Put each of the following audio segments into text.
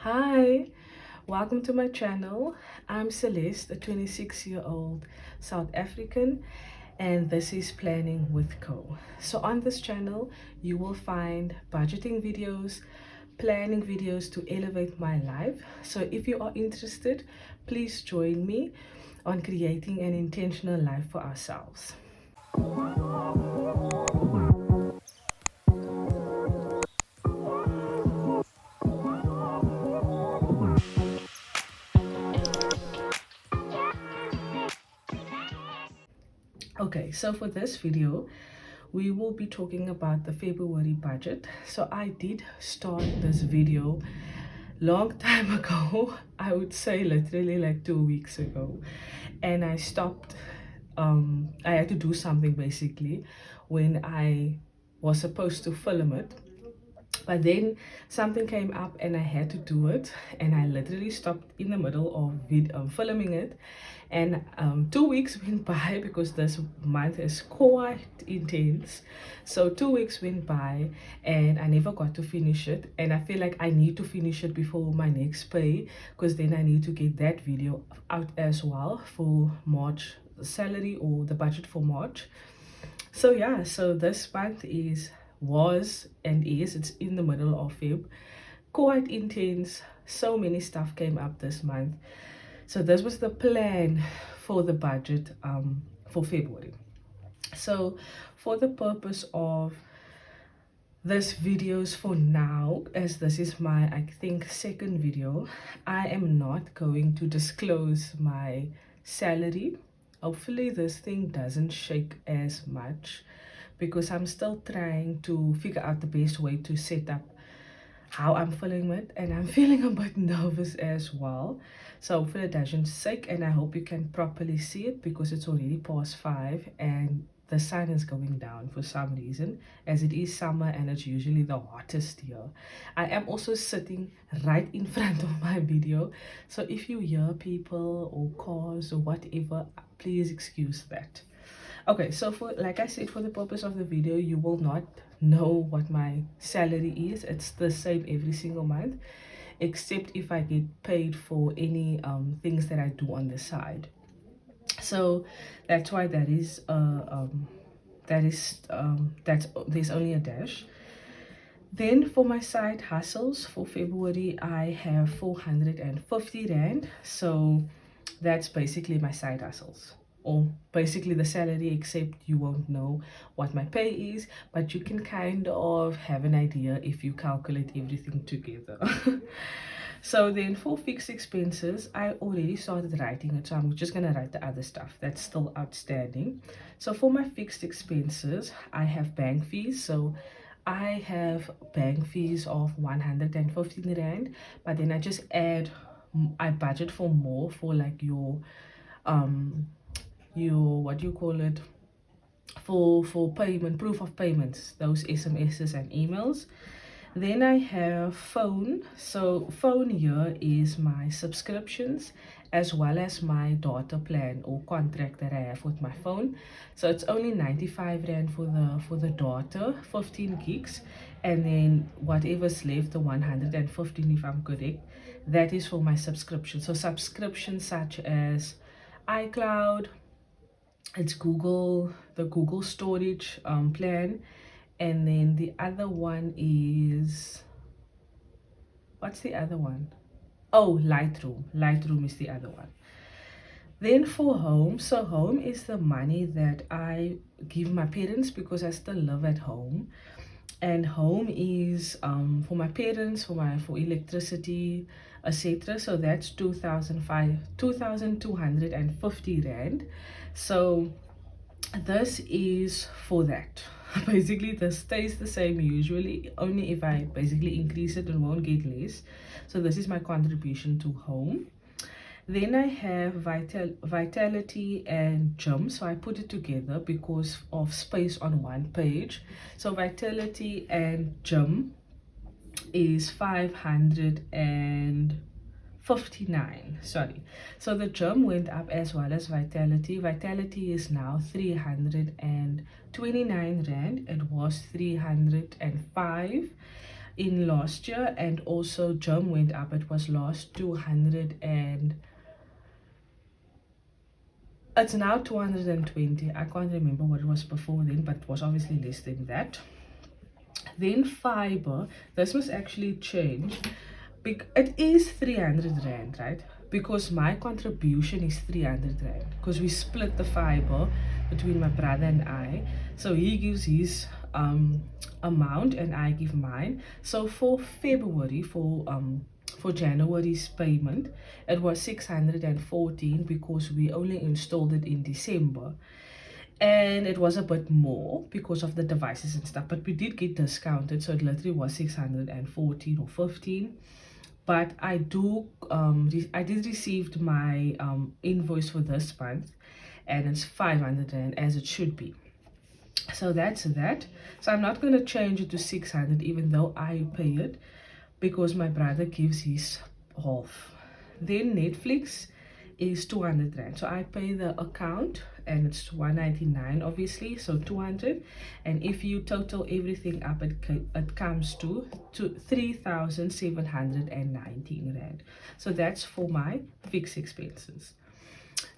Hi, welcome to my channel. I'm Celeste, a 26-year-old South African, and this is Planning with Co. So on this channel, you will find budgeting videos, planning videos to elevate my life. So if you are interested, please join me on creating an intentional life for ourselves. Okay, so for this video, we will be talking about the February budget. So I did start this video long time ago. I would say literally like 2 weeks ago, and I stopped. I had to do something basically when I was supposed to film it, but then something came up and I had to do it, and I literally stopped in the middle of filming it. And 2 weeks went by because this month is quite intense. So 2 weeks went by and I never got to finish it, and I feel like I need to finish it before my next pay, because then I need to get that video out as well for March salary or the budget for March. So yeah, so this month was and is, it's in the middle of Feb, quite intense. So many stuff came up this month. So this was the plan for the budget for February. So for the purpose of this videos for now, as this is my, I think, second video, I am not going to disclose my salary. Hopefully this thing doesn't shake as much, because I'm still trying to figure out the best way to set up how I'm feeling it, and I'm feeling a bit nervous as well. So hopefully it doesn't shake, and I hope you can properly see it, because it's already past 5 and the sun is going down for some reason, as it is summer and it's usually the hottest here. I am also sitting right in front of my video, so if you hear people or cars or whatever, please excuse that. Okay, so for, like I said, for the purpose of the video, you will not know what my salary is. It's the same every single month, except if I get paid for any things that I do on the side. So that's why that's there's only a dash. Then for my side hustles for February, I have 450 rand. So that's basically my side hustles, or basically the salary, except you won't know what my pay is, but you can kind of have an idea if you calculate everything together. So then for fixed expenses, I already started writing it, so I'm just gonna write the other stuff that's still outstanding. So for my fixed expenses, I have bank fees. So I have bank fees of 115 rand, but then I just add, I budget for more for like your what do you call it, for payment, proof of payments, those SMSs and emails. Then I have phone. So phone here is my subscriptions as well as my data plan or contract that I have with my phone. So it's only 95 rand for the data, 15 gigs, and then whatever's left, the 115 if I'm correct, that is for my subscription. So subscriptions such as iCloud, it's the Google storage plan, and then the other one is, what's the other one? Oh, Lightroom is the other one. Then for home, so home is the money that I give my parents because I still live at home, and home is for my parents, for electricity, etc. So that's 2,250 rand. So this is for that. Basically this stays the same usually, only if I basically increase it and won't get less. So this is my contribution to home. Then I have vitality and gym, so I put it together because of space on one page. So vitality and gym is 559, sorry. So the gym went up as well as vitality is now 329 rand. It was 305. in last year, and also gym went up. It was last 200 and it's now 220. I can't remember what it was before then, but it was obviously less than that. Then fiber, this was actually changed. It is 300 rand, right? Because my contribution is 300 rand, because we split the fiber between my brother and I. So he gives his amount and I give mine. So for February, for January's payment, it was 614 because we only installed it in December, and it was a bit more because of the devices and stuff, but we did get discounted, so it literally was 614 or 15. But I did receive my invoice for this month, and it's 500 rand as it should be. So that's that. So I'm not going to change it to 600 even though I pay it, because my brother gives his half. Then Netflix is 200 rand, so I pay the account and it's 199 obviously, so 200. And if you total everything up, it comes to 3,719 rand. So that's for my fixed expenses.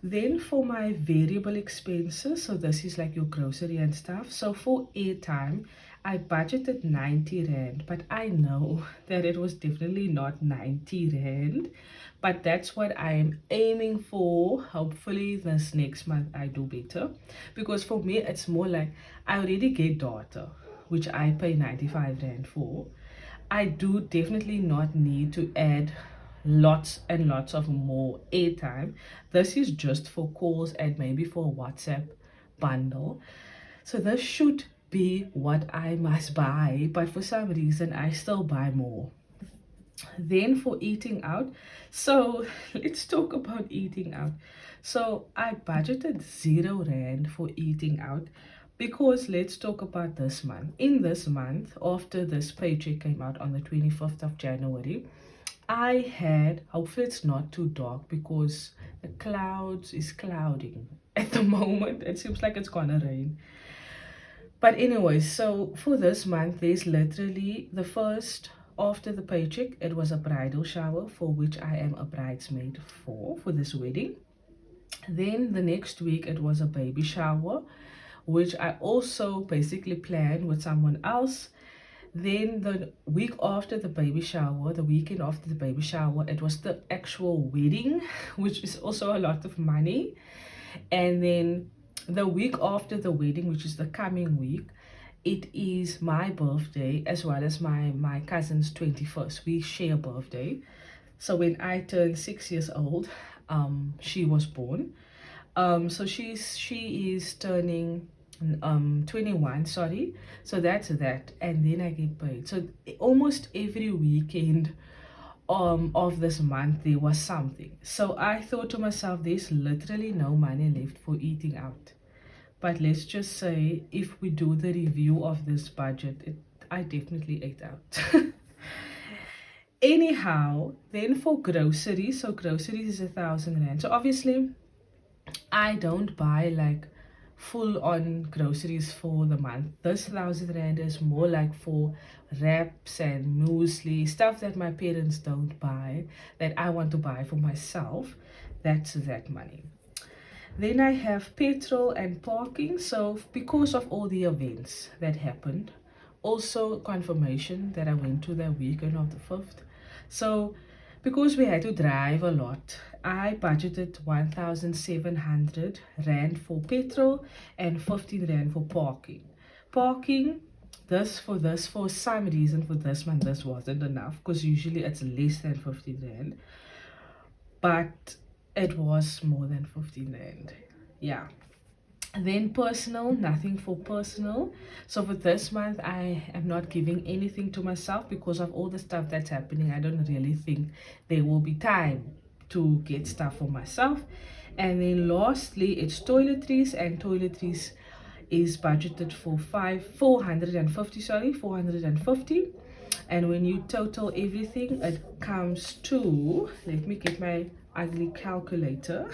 Then for my variable expenses, so this is like your grocery and stuff. So for airtime, I budgeted 90 rand, but I know that it was definitely not 90 rand, but that's what I am aiming for. Hopefully this next month I do better, because for me it's more like I already get data, which I pay 95 rand for. I do definitely not need to add lots and lots of more airtime. This is just for calls and maybe for a WhatsApp bundle. So this should be what I must buy, but for some reason I still buy more. Then for eating out, so let's talk about eating out. So I budgeted 0 rand for eating out, because let's talk about this month. In this month, after this paycheck came out on the 25th of January, I had, hopefully it's not too dark because the clouds is clouding at the moment. It seems like it's gonna rain. But anyways, so for this month, there's literally the first, after the paycheck, it was a bridal shower for which I am a bridesmaid for this wedding. Then the next week, it was a baby shower, which I also basically planned with someone else. Then the week after the baby shower, the weekend after the baby shower, it was the actual wedding, which is also a lot of money. And then the week after the wedding, which is the coming week, it is my birthday as well as my cousin's 21st. We share birthday. So when I turned 6 years old, she was born. So she is turning 21, sorry. So that's that, and then I get paid. So almost every weekend of this month there was something. So I thought to myself, there's literally no money left for eating out. But let's just say, if we do the review of this budget, I definitely ate out. Anyhow, then for groceries, so groceries is 1,000 rand. So obviously I don't buy like full on groceries for the month. This 1,000 rand is more like for wraps and muesli, stuff that my parents don't buy, that I want to buy for myself. That's that money. Then I have petrol and parking. So because of all the events that happened, also confirmation that I went to the weekend of the 5th. So because we had to drive a lot, I budgeted 1,700 rand for petrol and 15 rand for parking. Parking, for some reason for this month, this wasn't enough, because usually it's less than 15 rand. But it was more than 15 rand. Yeah. And then personal, nothing for personal. So for this month, I am not giving anything to myself because of all the stuff that's happening. I don't really think there will be time to get stuff for myself. And then lastly, it's toiletries, and toiletries is budgeted for 450, sorry, 450. And when you total everything, it comes to, let me get my ugly calculator.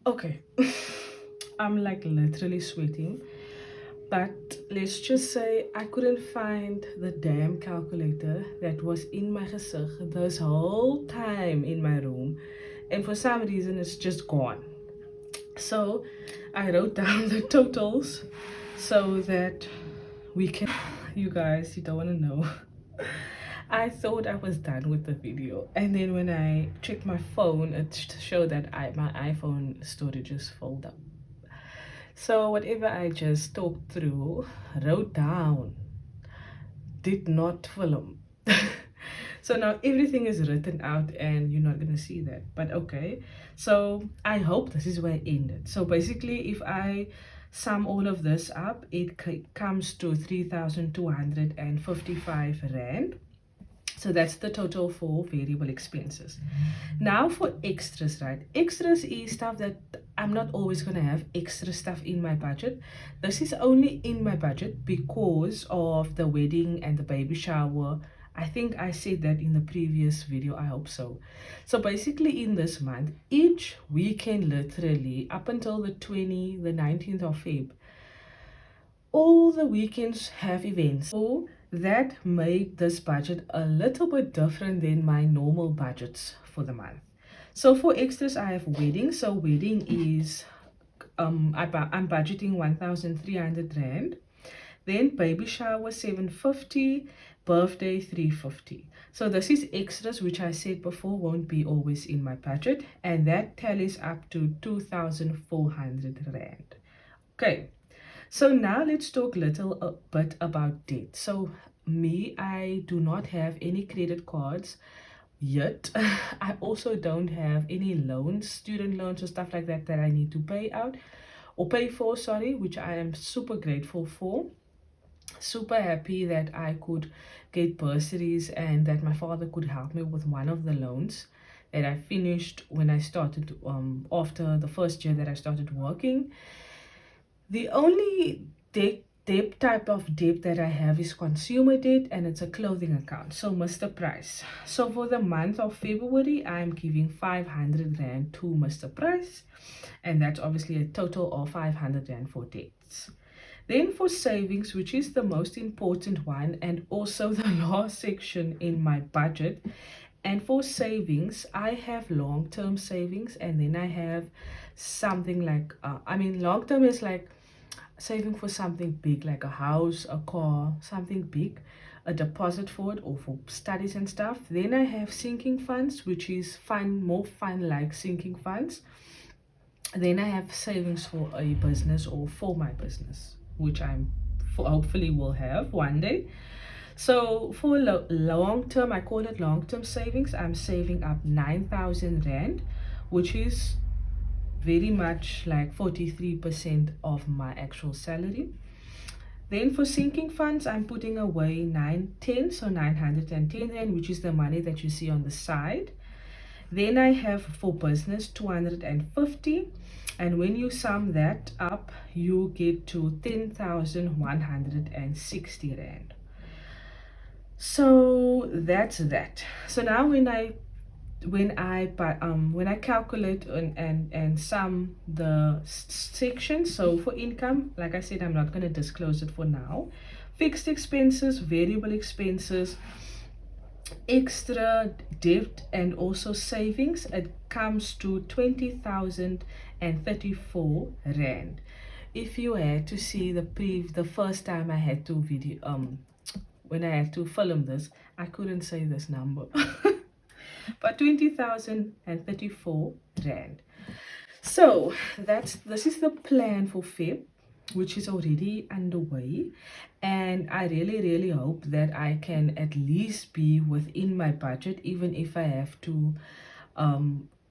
Okay. I'm like literally sweating, But let's just say I couldn't find the damn calculator that was in my gezicht this whole time in my room, and for some reason it's just gone. So I wrote down the totals so that we can, you guys, you don't want to know. I thought I was done with the video, and then when I checked my phone, it showed that my iPhone storage is filled up. So whatever I just talked through, wrote down, did not film. So now everything is written out and you're not gonna see that, but okay. So I hope this is where I ended. So basically, if I sum all of this up, it comes to 3,255 rand. So that's the total for variable expenses. Now for extras, right? Extras is stuff that I'm not always going to have extra stuff in my budget. This is only in my budget because of the wedding and the baby shower. I think I said that in the previous video. I hope so. So basically in this month, each weekend literally up until the 19th of Feb, all the weekends have events. So that made this budget a little bit different than my normal budgets for the month. So for extras, I have wedding. So wedding is I'm budgeting 1,300 rand. Then baby shower 750, birthday 350. So this is extras, which I said before won't be always in my budget, and that tallies up to 2,400 rand. Okay. So now let's talk a little bit about debt. So me, I do not have any credit cards yet. I also don't have any loans, student loans or stuff like that I need to pay out or pay for, sorry, which I am super grateful for. Super happy that I could get bursaries and that my father could help me with one of the loans that I finished when I started after the first year that I started working. The only debt type of debt that I have is consumer debt, and it's a clothing account. So Mr. Price. So for the month of February, I'm giving 500 rand to Mr. Price, and that's obviously a total of 500 rand for debts. Then for savings, which is the most important one and also the last section in my budget. And for savings, I have long-term savings, and then I have something like, long-term is like saving for something big, like a house, a car, something big, a deposit for it, or for studies and stuff. Then I have sinking funds, which is more fun like sinking funds. Then I have savings for a business or for my business, which hopefully will have one day. So for long term, I call it long term savings. I'm saving up 9,000 rand, which is very much like 43% of my actual salary. Then for sinking funds, I'm putting away 910 rand, which is the money that you see on the side. Then I have for business 250, and when you sum that up, you get to 10,160 rand. So that's that. So now when I calculate and sum the sections, so for income, like I said, I'm not going to disclose it for now. Fixed expenses, variable expenses, extra debt, and also savings, it comes to 20,034 rand. If you had to see the first time I had to when I had to film this, I couldn't say this number. But 20,034 rand. So this is the plan for Feb, which is already underway, and I really hope that I can at least be within my budget, even if I have to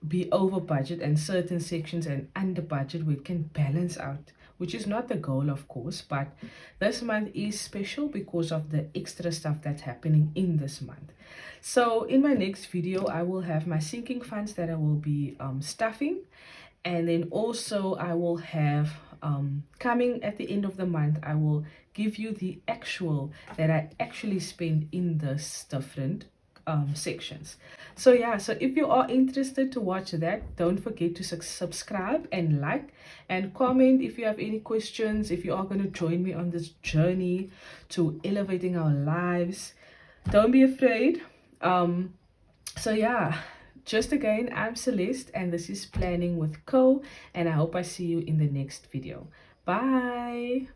be over budget and certain sections and under budget, we can balance out, which is not the goal, of course, but this month is special because of the extra stuff that's happening in this month. So in my next video, I will have my sinking funds that I will be stuffing, and then also I will have coming at the end of the month, I will give you the actual that I actually spend in this different sections. So yeah, so if you are interested to watch that, don't forget to subscribe and like and comment if you have any questions, if you are going to join me on this journey to elevating our lives. Don't be afraid. So yeah, just again, I'm Celeste and this is Planning with Co, and I hope I see you in the next video. Bye.